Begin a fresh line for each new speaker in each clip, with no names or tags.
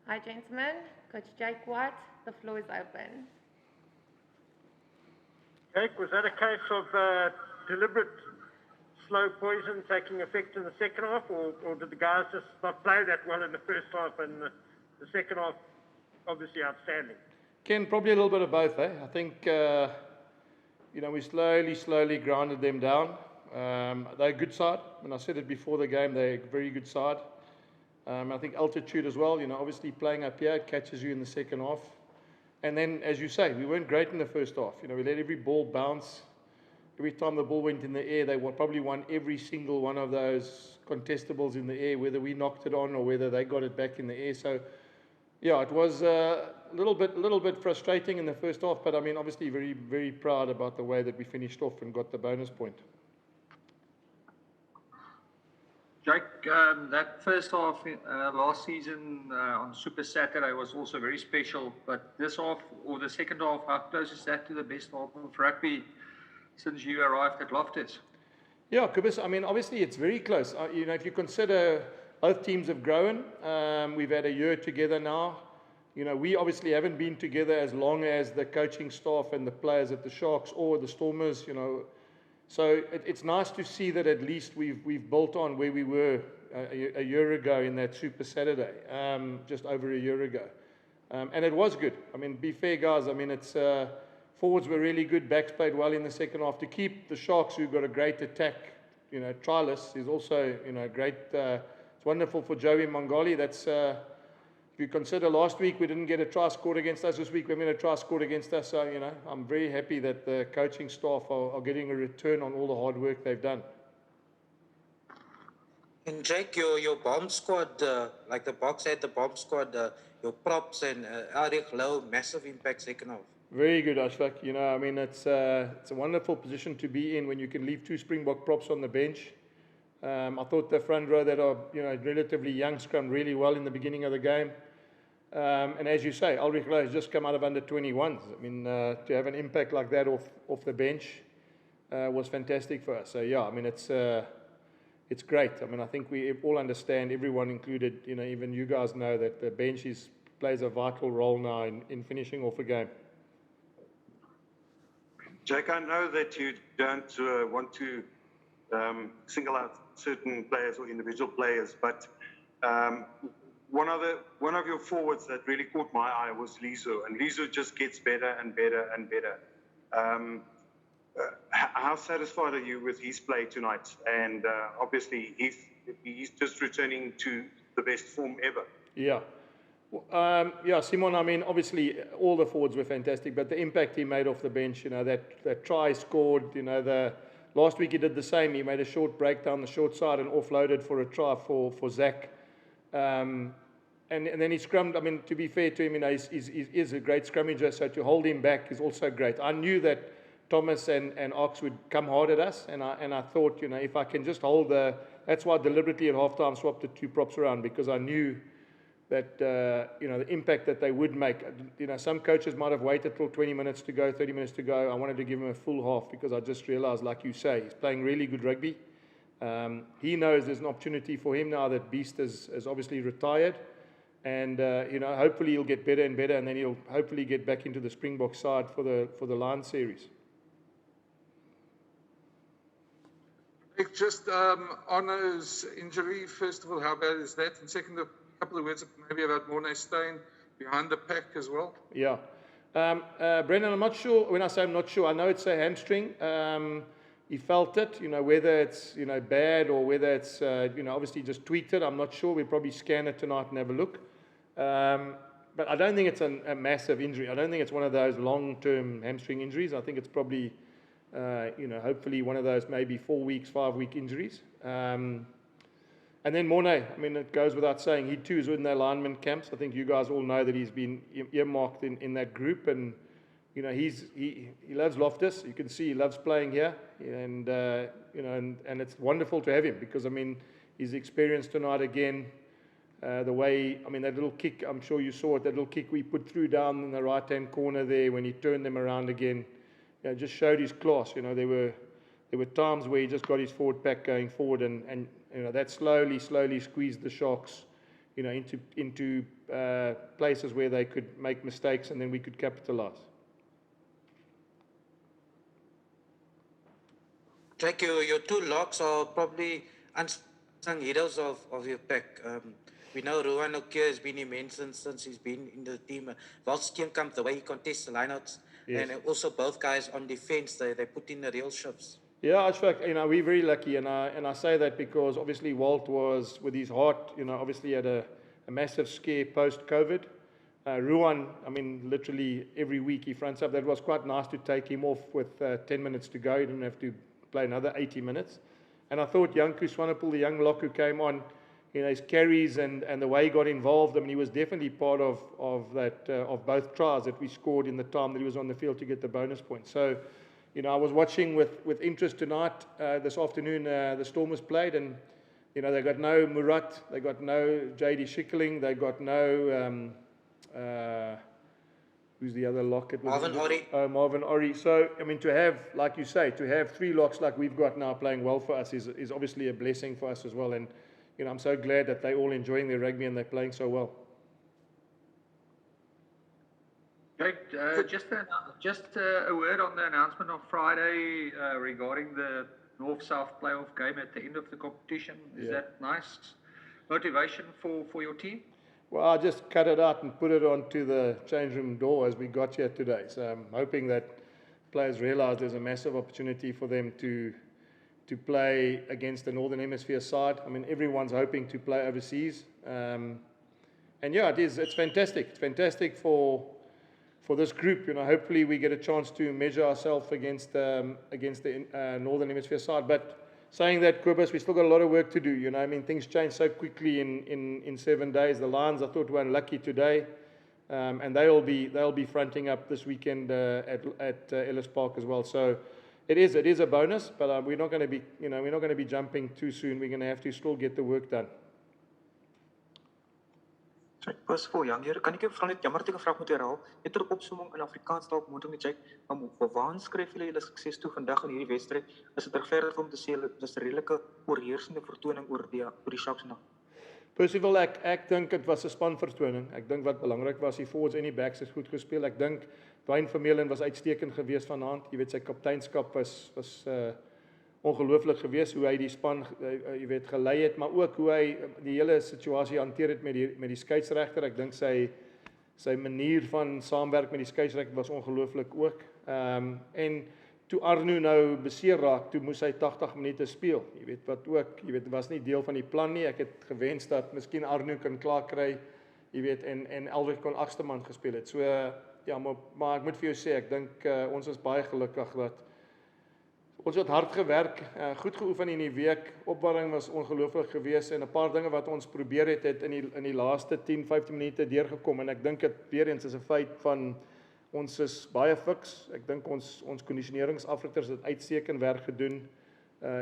Hi, gentlemen. Coach Jake White, the floor is open.
Jake, was that a case of deliberate slow poison taking effect in the second half, or did the guys just not play that well in the first half and the second half obviously outstanding?
Ken, probably a little bit of both. I think, we slowly grounded them down. They're a good side. When I said it before the game, they're a very good side. I think altitude as well, obviously playing up here, it catches you in the second half. And then, as you say, we weren't great in the first half. We let every ball bounce. Every time the ball went in the air, they probably won every single one of those contestables in the air, whether we knocked it on or whether they got it back in the air. So, yeah, it was a little bit frustrating in the first half, but I mean, obviously very, very proud about the way that we finished off and got the bonus point.
Jake, that first half last season on Super Saturday was also very special, but this half, or the second half, how close is that to the best half of rugby since you arrived at Loftus?
Yeah, Kubis, I mean, obviously it's very close. If you consider both teams have grown, we've had a year together now. We obviously haven't been together as long as the coaching staff and the players at the Sharks or the Stormers, So it's nice to see that at least we've built on where we were a year ago in that Super Saturday, just over a year ago. And it was good. I mean, be fair, guys. I mean, it's forwards were really good. Backs played well in the second half. To keep the Sharks, who've got a great attack, trylists, is also, great. It's wonderful for Joey Mongoli. That's if you consider last week we didn't get a try scored against us. This week we're going to try scored against us. So, I'm very happy that the coaching staff are getting a return on all the hard work they've done.
And Jake, your bomb squad, like the box had the bomb squad, your props and Eric Low, massive impact second half.
Very good, Ashfaq. I mean, it's a wonderful position to be in when you can leave two Springbok props on the bench. I thought the front row that are, relatively young scrum really well in the beginning of the game. And as you say, Ulrich Lowe has just come out of under 21s. I mean, to have an impact like that off the bench was fantastic for us. So, yeah, I mean, it's great. I mean, I think we all understand, everyone included, even you guys know that the bench plays a vital role now in finishing off a game.
Jake, I know that you don't want to single out certain players or individual players, but one of your forwards that really caught my eye was Lizo, and Lizo just gets better and better and better. How satisfied are you with his play tonight? And obviously, he's just returning to the best form ever.
Yeah. Simon, I mean, obviously, all the forwards were fantastic, but the impact he made off the bench, that try scored, last week he did the same. He made a short break down the short side and offloaded for a try for Zach. And then he scrummed. I mean, to be fair to him, he's a great scrummager, so to hold him back is also great. I knew that Thomas and Ox would come hard at us, and I thought, if I can just hold that's why I deliberately at halftime swapped the two props around, because I knew that, the impact that they would make. Some coaches might have waited till 20 minutes to go, 30 minutes to go. I wanted to give him a full half because I just realized, like you say, he's playing really good rugby. He knows there's an opportunity for him now that Beast has obviously retired. And, hopefully he'll get better and better, and then he'll hopefully get back into the Springbok side for the Lions series.
Just Arno's injury, first of all, how bad is that? And second, a couple of words maybe about Mornay Steyn behind the pack as well.
Yeah. Brendan, I'm not sure. When I say I'm not sure, I know it's a hamstring. He felt it, whether it's, bad or whether it's, obviously just tweaked it. I'm not sure. We'll probably scan it tonight and have a look. But I don't think it's a massive injury. I don't think it's one of those long-term hamstring injuries. I think it's probably, hopefully one of those maybe 4 weeks, 5-week injuries. And then Mornay, I mean, it goes without saying, he too is in the alignment camps. I think you guys all know that he's been earmarked in that group, and he loves Loftus. You can see he loves playing here, and and it's wonderful to have him because, I mean, his experience tonight again, the way, I mean, that little kick, I'm sure you saw it, that little kick we put through down in the right-hand corner there when he turned them around again, just showed his class. There were times where he just got his forward pack going forward, and that slowly squeezed the Sharks, into places where they could make mistakes and then we could capitalize.
Jake, your two locks are probably unsung heroes of your pack. We know Ruan Okia has been immense since he's been in the team. Steenkamp, the way he contests the lineouts,
Yes.
and also both guys on defense, they put in the real shifts.
Yeah, Ashfaq, we're very lucky, and I say that because obviously Walt was, with his heart, obviously had a massive scare post-COVID. Ruan, literally every week he fronts up. That was quite nice to take him off with 10 minutes to go. He didn't have to play another 80 minutes. And I thought Janku Swanepoel, the young lock who came on, his carries and the way he got involved, he was definitely part of that, of both tries that we scored in the time that he was on the field to get the bonus point. So, I was watching with interest tonight. This afternoon, the Stormers played, and they got no Murat, they got no JD Schikkeling, they got no who's the other lock? It was
Marvin Ori.
Marvin Ori. So to have, like you say, to have three locks like we've got now playing well for us is obviously a blessing for us as well. And I'm so glad that they're all enjoying their rugby and they're playing so well.
Jake, just a word on the announcement on Friday regarding the North-South playoff game at the end of the competition. Is that nice motivation for your team?
Well, I just cut it out and put it onto the change room door as we got here today. So I'm hoping that players realise there's a massive opportunity for them to play against the Northern Hemisphere side. Everyone's hoping to play overseas. And it's fantastic. It's fantastic for this group. Hopefully we get a chance to measure ourselves against the Northern Hemisphere side. But saying that, Kobus, we still got a lot of work to do. Things change so quickly in 7 days. The Lions, I thought, were unlucky today, and they'll be fronting up this weekend at Ellis Park as well. So it is a bonus, but we're not going to be jumping too soon. We're going to have to still get the work done.
First of all, Jan, kan ek jou vra net jammer dat ek 'n vraag moet herhaal. Net 'n opsomming in Afrikaans dalk moontlik met Jake, maar waar skryf julle sukses toe vandag in hierdie wedstryd? Is dit regverdig om te sê hulle is 'n redelike oorheersende vertoning oor die Sharks vandag?
First of all, ek dink dit was 'n spanvertoning. Ek dink wat belangrik was, die forwards en die backs het goed gespeel. Ek dink Dwayne Vermeulen was uitstekend geweest vanaand. Sy kapteinskap was ongelooflik geweest hoe hy die span gelei het, maar ook hoe hy die hele situasie hanteer het met die skeieregter. Ek dink sy manier van saamwerk met die skeieregter was ongelooflik ook. En toe Arno nou beseer raak, toe moes hy 80 minute speel. Wat ook, was nie deel van die plan nie. Ek het gewens dat miskien Arno kan klaar kry, en Elwig kon agste man gespeel het. So maar ek moet vir jou sê, ek dink ons is baie gelukkig dat ons het hard gewerk, goed geoefen in die week. Opwarming was ongelooflik geweest en 'n paar dinge wat ons probeer het in die laaste 10-15 minute deurgekom, en ek dink dit weer eens is 'n feit van ons is baie fiks. Ek dink ons kondisioneringsafrikters het uitstekend werk gedoen.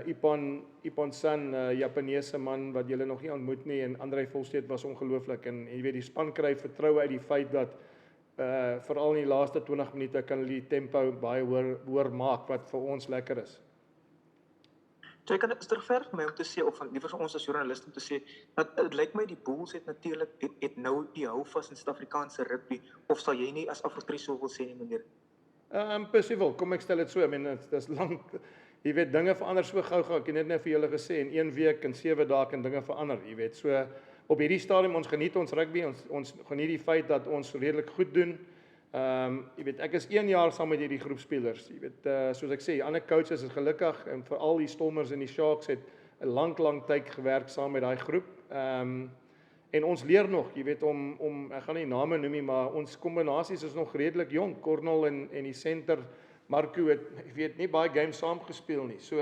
Ipan San, Japaneese man wat julle nog nie ontmoet nie, en Andrei Volsteed was ongelooflik, en die span kry vertroue uit die feit dat veral in die laaste 20 minute kan hulle die tempo baie hoër maak, wat vir ons lekker is.
Jy kan is regverdig vir my om te sê, of liewer vir ons as joernaliste om te sê, dat dit lyk my die Bulls het natuurlik het nou die houvas in Suid-Afrikaanse rugby, of sal jy nie as afrikers so wil sê nie, meneer?
Percival, kom ek stel dit so, dis lank, dinge verander so gou, ek het net nou vir julle gesê, in 1 week, in 7 dae kan dinge verander, so, op hierdie stadium, ons geniet ons rugby, ons geniet die feit dat ons redelik goed doen. Ek is 1 jaar saam met hierdie groepspelers. Soos ek sê, ander coaches is gelukkig, en veral die Stormers en die Sharks het 'n lang tyd gewerk saam met daai groep. En ons leer nog, om ek gaan nie name noem nie, maar ons kombinasies is nog redelik jonk. Cornel en die center, Marco het nie baie games saam gespeel nie. So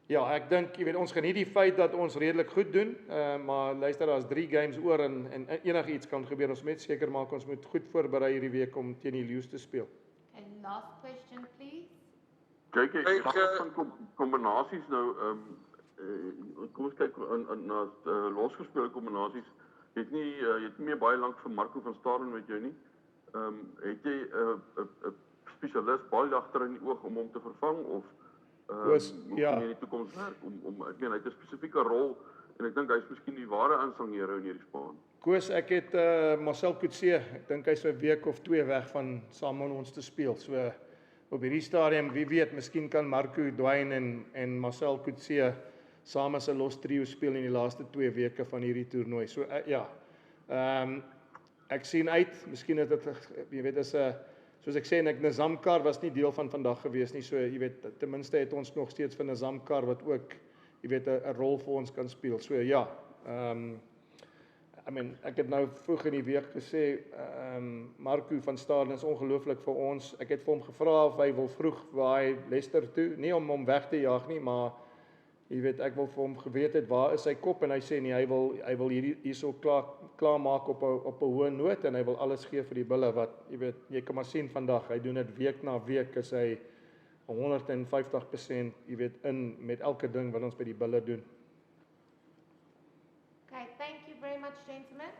ek dink, ons geniet die feit dat ons redelik goed doen, maar luister, daar's 3 games oor en enigiets kan gebeur. Ons moet seker maak ons moet goed voorberei hierdie week om teen die Lions te speel.
Okay, last question, please.
Kyk, ek van kombinasies nou, kom ons kyk na losgespeelde kombinasies. Jy het nie meer baie lank vir Marco van Staden met jou nie. Het jy 'n spesialis baie agter in die oog om hom te vervang, of moet jy in die toekoms werk, hy het 'n spesifieke rol En ek dink hy's miskien die ware aansanghero in hierdie span.
Koos, ek het Marcel Coetzee, ek dink hy's 'n week of 2 weg van saam met ons te speel. So op hierdie stadium, wie weet, miskien kan Marco Dwyn en Marcel Coetzee saam as 'n los trio speel in die laaste 2 weke van hierdie toernooi. So ja. Ek sien uit, miskien het dit jy weet as 'n soos ek sê, Nizamkar was nie deel van vandag gewees nie. So jy weet, ten minste het ons nog steeds vir Nizamkar wat ook jy weet 'n rol vir ons kan speel. So ja. Ek het nou vroeg in die week gesê, Marco van Staden is ongelooflik vir ons. Ek het vir hom gevra of hy wil vroeg waai Leicester toe, nie om hom weg te jaag nie, maar jy weet, ek wil vir hom geweet het waar is sy kop en hy sê nee, hy wil hierso klaar maak op 'n hoë noot en hy wil alles gee vir die bulle wat jy weet, jy kan maar sien vandag, hy doen dit week na week is hy 150% jy weet in met elke ding wat ons by die bulle doen.
Okay, thank you very much, gentlemen.